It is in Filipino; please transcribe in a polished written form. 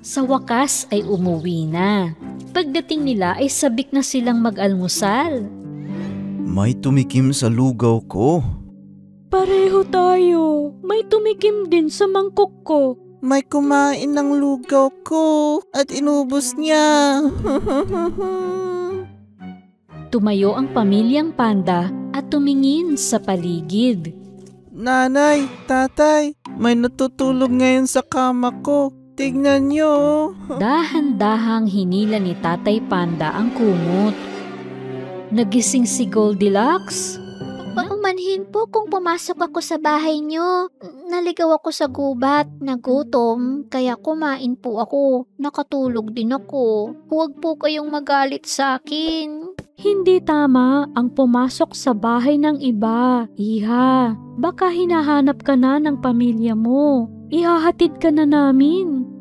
Sa wakas ay umuwi na. Pagdating nila ay sabik na silang mag-almusal. May tumikim sa lugaw ko. Pareho tayo. May tumikim din sa mangkok ko. May kumain ng lugaw ko at inubos niya. Tumayo ang pamilyang panda at tumingin sa paligid. Nanay, tatay, may natutulog ngayon sa kama ko. Tignan niyo. Dahan-dahang hinila ni Tatay Panda ang kumot. Nagising si Goldilocks. Paumanhin po kung pumasok ako sa bahay niyo. Naligaw ako sa gubat, nagutom, kaya kumain po ako. Nakatulog din ako. Huwag po kayong magalit sa akin. Hindi tama ang pumasok sa bahay ng iba, Iha. Baka hinahanap ka na ng pamilya mo. Ihahatid ka na namin.